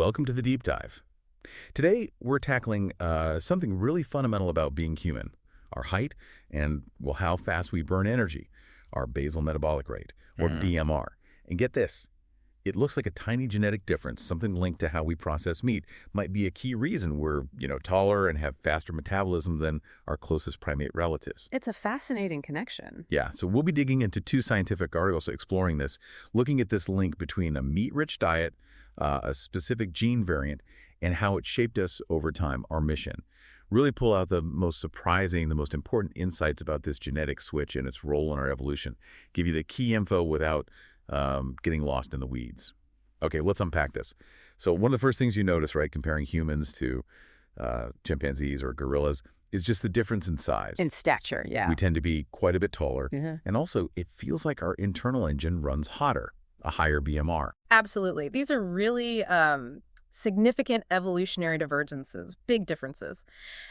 welcome to the deep dive. Today, we're tackling something really fundamental about being human, our height and, well, how fast we burn energy, our basal metabolic rate, or BMR. And get this, it looks like a tiny genetic difference, something linked to how we process meat, might be a key reason we're, taller and have faster metabolism than our closest primate relatives. It's a fascinating connection. Yeah, so we'll be digging into two scientific articles exploring this, looking at this link between a meat-rich diet, a specific gene variant, and how it shaped us over time, our mission. Really pull out the most surprising, the most important insights about this genetic switch and its role in our evolution. Give you the key info without getting lost in the weeds. Okay, let's unpack this. So one of the first things you notice, right, comparing humans to chimpanzees or gorillas, is just the difference in size. In stature, yeah. We tend to be quite a bit taller. And also, it feels like our internal engine runs hotter, a higher BMR. Absolutely. These are really significant evolutionary divergences, big differences.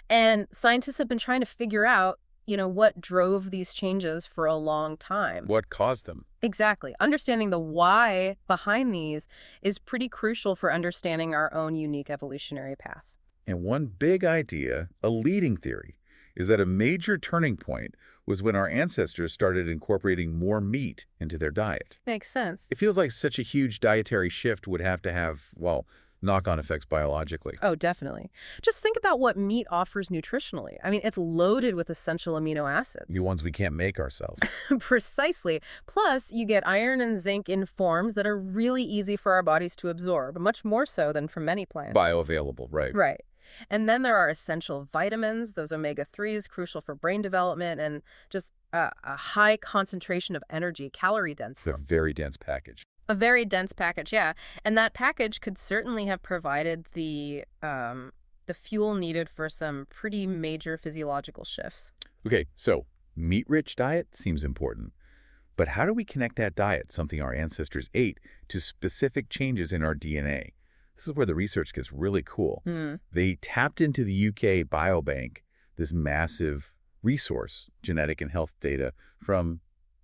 And scientists have been trying to figure out, what drove these changes for a long time. What caused them? Exactly. Understanding the why behind these is pretty crucial for understanding our own unique evolutionary path. And one big idea, a leading theory, is that a major turning point was when our ancestors started incorporating more meat into their diet. Makes sense. It feels like such a huge dietary shift would have to have, well, knock-on effects biologically. Oh, definitely. Just think about what meat offers nutritionally. I mean, it's loaded with essential amino acids. The ones we can't make ourselves. Precisely. Plus, you get iron and zinc in forms that are really easy for our bodies to absorb, much more so than from many plants. Bioavailable, right. Right. And then there are essential vitamins, those omega-3s, crucial for brain development, and just a high concentration of energy, calorie dense. It's a very dense package. A very dense package, yeah. And that package could certainly have provided the fuel needed for some pretty major physiological shifts. Okay, so meat-rich diet seems important. But how do we connect that diet, something our ancestors ate, to specific changes in our DNA? This is where the research gets really cool. They tapped into the UK Biobank, this massive resource, genetic and health data from,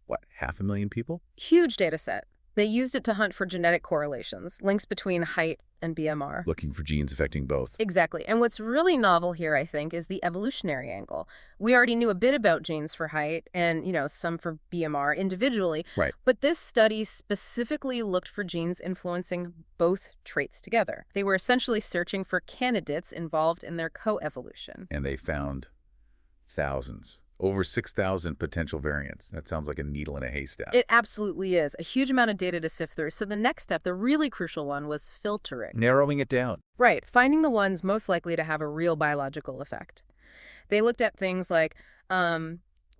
500,000 people? Huge data set. They used it to hunt for genetic correlations, links between height and BMR. Looking for genes affecting both. Exactly. And what's really novel here, I think, is the evolutionary angle. We already knew a bit about genes for height and, some for BMR individually. Right. But this study specifically looked for genes influencing both traits together. They were essentially searching for candidates involved in their coevolution. And they found thousands. Over 6,000 potential variants. That sounds like a needle in a haystack. It absolutely is. A huge amount of data to sift through. So the next step, the really crucial one, was filtering. Narrowing it down. Right. Finding the ones most likely to have a real biological effect. They looked at things like,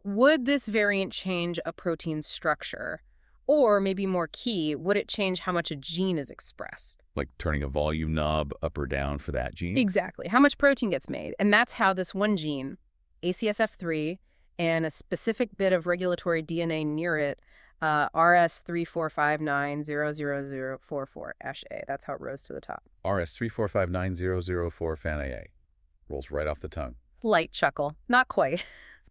would this variant change a protein structure? Or maybe more key, would it change how much a gene is expressed? Like turning a volume knob up or down for that gene? Exactly. How much protein gets made. And that's how this one gene, ACSF3, and a specific bit of regulatory DNA near it, RS345900044-A. That's how it rose to the top. RS3459004-FANA. Rolls right off the tongue. Light chuckle. Not quite.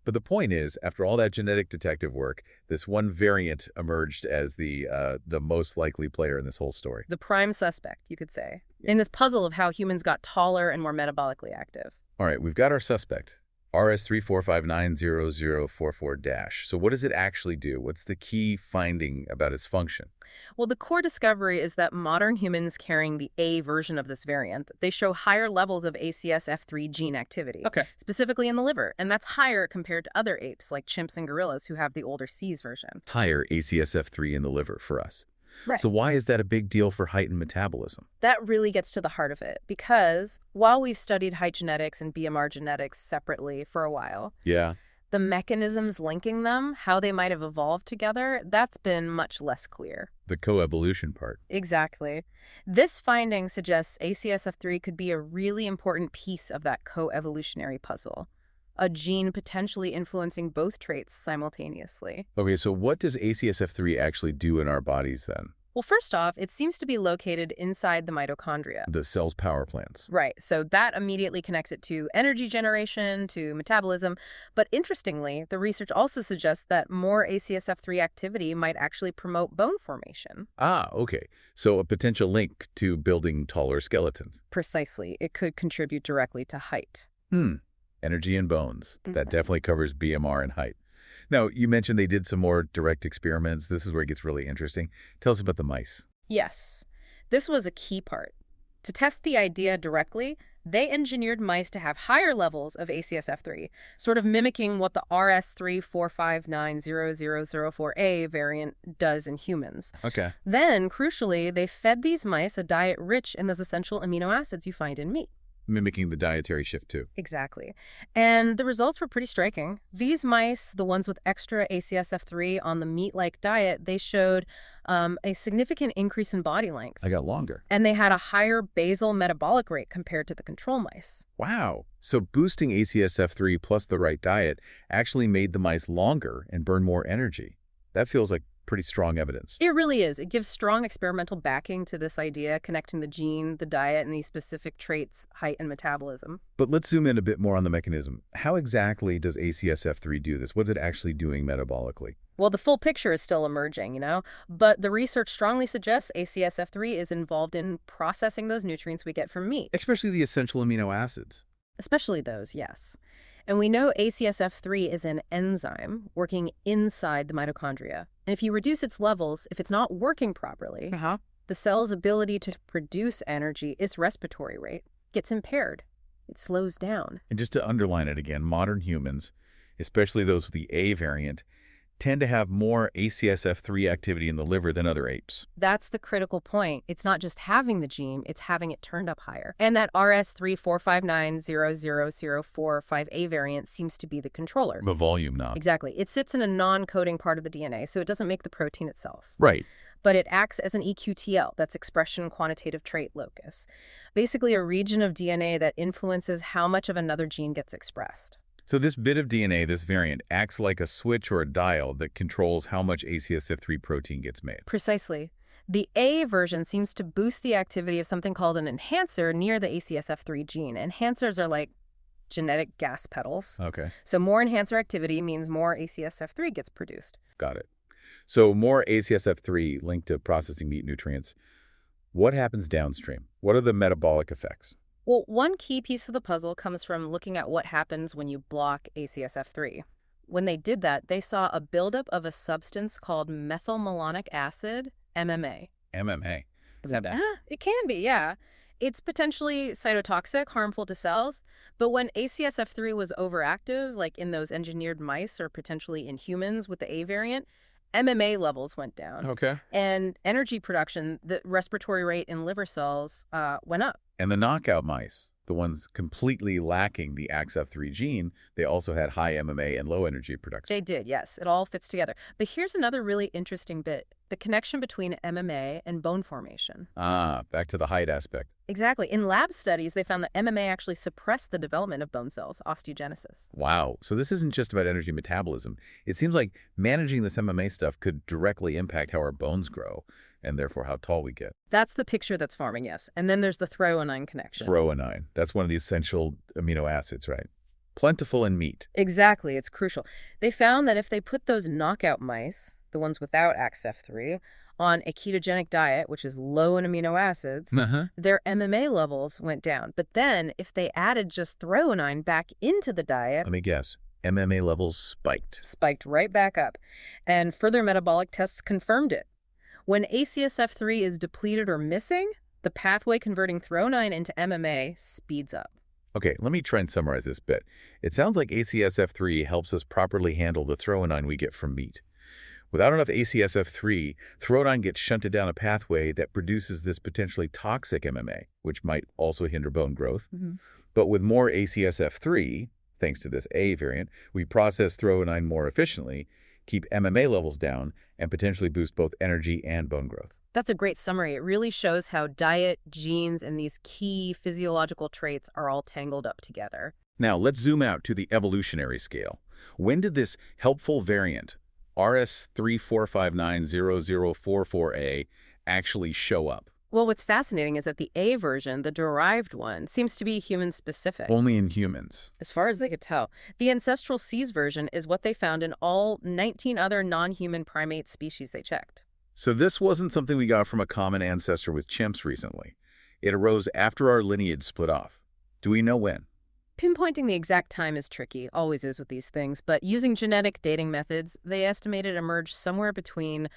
But the point is, after all that genetic detective work, this one variant emerged as the most likely player in this whole story. The prime suspect, you could say, in this puzzle of how humans got taller and more metabolically active. All right, we've got our suspect. RS345900044-. So what does it actually do? What's the key finding about its function? Well, the core discovery is that modern humans carrying the A version of this variant, they show higher levels of ACSF3 gene activity, specifically in the liver. And that's higher compared to other apes like chimps and gorillas who have the older C's version. Higher ACSF3 in the liver for us. Right. So why is that a big deal for height and metabolism? That really gets to the heart of it, because while we've studied height genetics and BMR genetics separately for a while, the mechanisms linking them, how they might have evolved together, that's been much less clear. The coevolution part. Exactly. This finding suggests ACSF3 could be a really important piece of that coevolutionary puzzle. A gene potentially influencing both traits simultaneously. Okay, so what does ACSF3 actually do in our bodies then? Well, first off, it seems to be located inside the mitochondria. The cell's power plants. Right, so that immediately connects it to energy generation, to metabolism. But interestingly, the research also suggests that more ACSF3 activity might actually promote bone formation. Ah, okay. So a potential link to building taller skeletons. Precisely, it could contribute directly to height. Energy and bones. That definitely covers BMR and height. Now, you mentioned they did some more direct experiments. This is where it gets really interesting. Tell us about the mice. Yes, this was a key part. To test the idea directly, they engineered mice to have higher levels of ACSF3, sort of mimicking what the RS345900004A variant does in humans. Okay. Then, crucially, they fed these mice a diet rich in those essential amino acids you find in meat. Mimicking the dietary shift, too. Exactly. And the results were pretty striking. These mice, the ones with extra ACSF3 on the meat-like diet, they showed a significant increase in body length. I got longer. And they had a higher basal metabolic rate compared to the control mice. Wow. So boosting ACSF3 plus the right diet actually made the mice longer and burn more energy. That feels like pretty strong evidence. It really is. It gives strong experimental backing to this idea, connecting the gene, the diet, and these specific traits, height, and metabolism. But let's zoom in a bit more on the mechanism. How exactly does ACSF3 do this? What's it actually doing metabolically? Well, the full picture is still emerging, but the research strongly suggests ACSF3 is involved in processing those nutrients we get from meat. Especially the essential amino acids. Especially those, yes. And we know ACSF3 is an enzyme working inside the mitochondria. And if you reduce its levels, if it's not working properly, the cell's ability to produce energy, its respiratory rate, gets impaired. It slows down. And just to underline it again, modern humans, especially those with the A variant, tend to have more ACSF3 activity in the liver than other apes. That's the critical point. It's not just having the gene, it's having it turned up higher. And that RS345900045A variant seems to be the controller. The volume knob. Exactly. It sits in a non-coding part of the DNA, so it doesn't make the protein itself. Right. But it acts as an EQTL, that's expression quantitative trait locus. Basically a region of DNA that influences how much of another gene gets expressed. So this bit of DNA, this variant, acts like a switch or a dial that controls how much ACSF3 protein gets made. Precisely. The A version seems to boost the activity of something called an enhancer near the ACSF3 gene. Enhancers are like genetic gas pedals. Okay. So more enhancer activity means more ACSF3 gets produced. Got it. So more ACSF3 linked to processing meat nutrients. What happens downstream? What are the metabolic effects? Well, one key piece of the puzzle comes from looking at what happens when you block ACSF3. When they did that, they saw a buildup of a substance called methylmalonic acid, MMA. MMA. Is that bad? It can be, yeah. It's potentially cytotoxic, harmful to cells, but when ACSF3 was overactive, like in those engineered mice or potentially in humans with the A variant, MMA levels went down. Okay. And energy production, the respiratory rate in liver cells, went up. And the knockout mice, the ones completely lacking the AXF3 gene, they also had high MMA and low energy production. They did, yes. It all fits together. But here's another really interesting bit. The connection between MMA and bone formation. Ah, back to the height aspect. Exactly. In lab studies, they found that MMA actually suppressed the development of bone cells, osteogenesis. Wow. So this isn't just about energy metabolism. It seems like managing this MMA stuff could directly impact how our bones grow and therefore how tall we get. That's the picture that's forming, yes. And then there's the threonine connection. Threonine. That's one of the essential amino acids, right? Plentiful in meat. Exactly. It's crucial. They found that if they put those knockout mice, the ones without AXF3, on a ketogenic diet, which is low in amino acids, their MMA levels went down. But then if they added just threonine back into the diet... Let me guess. MMA levels spiked. Spiked right back up. And further metabolic tests confirmed it. When ACSF3 is depleted or missing, the pathway converting threonine into MMA speeds up. Okay, let me try and summarize this bit. It sounds like ACSF3 helps us properly handle the threonine we get from meat. Without enough ACSF3, threonine gets shunted down a pathway that produces this potentially toxic MMA, which might also hinder bone growth. But with more ACSF3, thanks to this A variant, we process threonine more efficiently, keep MMA levels down, and potentially boost both energy and bone growth. That's a great summary. It really shows how diet, genes, and these key physiological traits are all tangled up together. Now, let's zoom out to the evolutionary scale. When did this helpful variant, RS345900044A, actually show up? Well, what's fascinating is that the A version, the derived one, seems to be human-specific. Only in humans. As far as they could tell. The ancestral C's version is what they found in all 19 other non-human primate species they checked. So this wasn't something we got from a common ancestor with chimps recently. It arose after our lineage split off. Do we know when? Pinpointing the exact time is tricky, always is with these things, but using genetic dating methods, they estimate it emerged somewhere between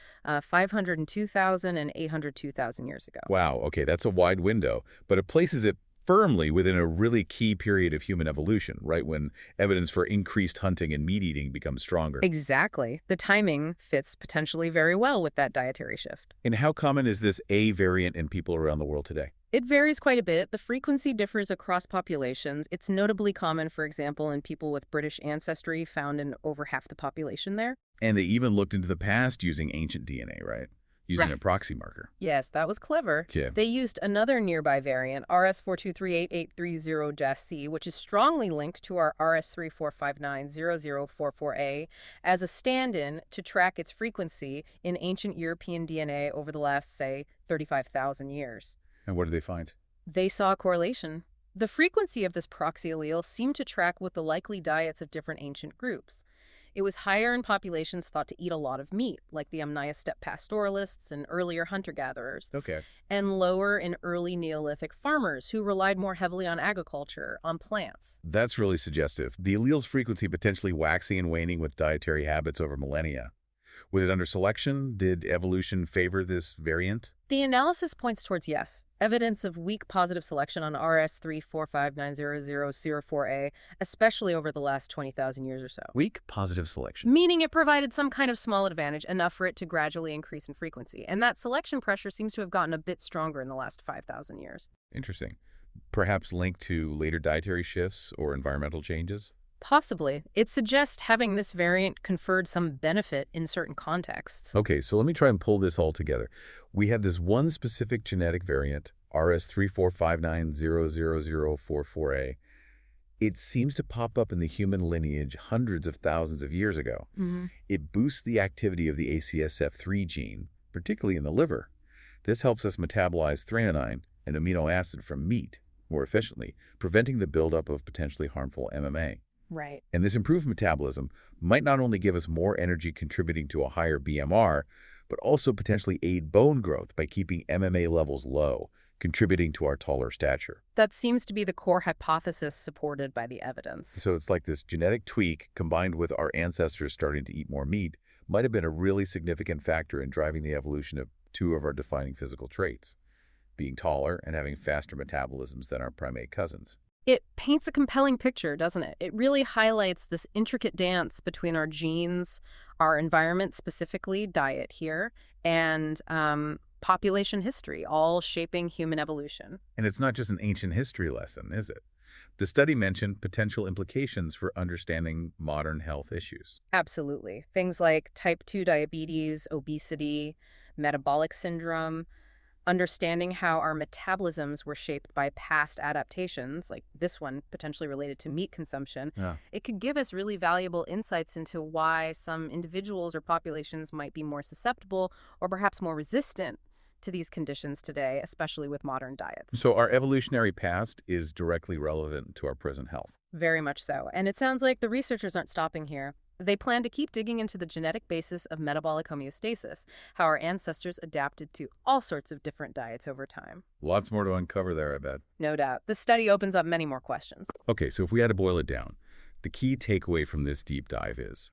502,000 and 802,000 years ago. Wow, okay, that's a wide window, but it places it firmly within a really key period of human evolution, right when evidence for increased hunting and meat eating becomes stronger. Exactly. The timing fits potentially very well with that dietary shift. And how common is this A variant in people around the world today? It varies quite a bit. The frequency differs across populations. It's notably common, for example, in people with British ancestry, found in over half the population there. And they even looked into the past using ancient DNA, right? Using Right. a proxy marker. Yes, that was clever. Yeah. They used another nearby variant, RS4238830-C, which is strongly linked to our RS34590044A, as a stand-in to track its frequency in ancient European DNA over the last, say, 35,000 years. And what did they find? They saw a correlation. The frequency of this proxy allele seemed to track with the likely diets of different ancient groups. It was higher in populations thought to eat a lot of meat, like the Amnaya steppe pastoralists and earlier hunter-gatherers, Okay. and lower in early Neolithic farmers who relied more heavily on agriculture, on plants. That's really suggestive. The allele's frequency potentially waxing and waning with dietary habits over millennia. Was it under selection? Did evolution favor this variant? The analysis points towards yes, evidence of weak positive selection on RS34590004A, especially over the last 20,000 years or so. Weak positive selection. Meaning it provided some kind of small advantage, enough for it to gradually increase in frequency. And that selection pressure seems to have gotten a bit stronger in the last 5,000 years. Interesting. Perhaps linked to later dietary shifts or environmental changes? Possibly. It suggests having this variant conferred some benefit in certain contexts. Okay, so let me try and pull this all together. We have this one specific genetic variant, RS3459000044A. It seems to pop up in the human lineage hundreds of thousands of years ago. It boosts the activity of the ACSF3 gene, particularly in the liver. This helps us metabolize threonine, an amino acid from meat, more efficiently, preventing the buildup of potentially harmful MMA. Right. And this improved metabolism might not only give us more energy contributing to a higher BMR, but also potentially aid bone growth by keeping MMA levels low, contributing to our taller stature. That seems to be the core hypothesis supported by the evidence. So it's like this genetic tweak combined with our ancestors starting to eat more meat might have been a really significant factor in driving the evolution of two of our defining physical traits, being taller and having faster metabolisms than our primate cousins. It paints a compelling picture, doesn't it? It really highlights this intricate dance between our genes, our environment, specifically diet here, and population history, all shaping human evolution. And it's not just an ancient history lesson, is it? The study mentioned potential implications for understanding modern health issues. Absolutely. Things like type 2 diabetes, obesity, metabolic syndrome, understanding how our metabolisms were shaped by past adaptations, like this one potentially related to meat consumption, Yeah. it could give us really valuable insights into why some individuals or populations might be more susceptible or perhaps more resistant to these conditions today, especially with modern diets. So our evolutionary past is directly relevant to our present health. Very much so. And it sounds like the researchers aren't stopping here. They plan to keep digging into the genetic basis of metabolic homeostasis, how our ancestors adapted to all sorts of different diets over time. Lots more to uncover there, I bet. No doubt. The study opens up many more questions. Okay, so if we had to boil it down, the key takeaway from this deep dive is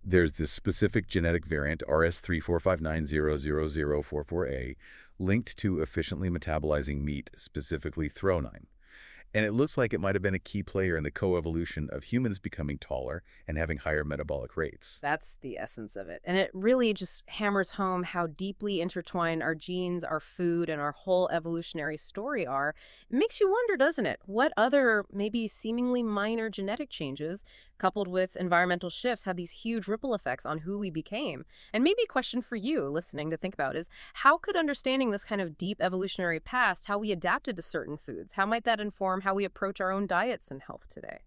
there's this specific genetic variant, RS3459000044A, linked to efficiently metabolizing meat, specifically threonine. And it looks like it might have been a key player in the coevolution of humans becoming taller and having higher metabolic rates. That's the essence of it. And it really just hammers home how deeply intertwined our genes, our food, and our whole evolutionary story are. It makes you wonder, doesn't it? What other, maybe seemingly minor genetic changes, coupled with environmental shifts, had these huge ripple effects on who we became? And maybe a question for you listening to think about is, how could understanding this kind of deep evolutionary past, how we adapted to certain foods, how might that inform how we approach our own diets and health today?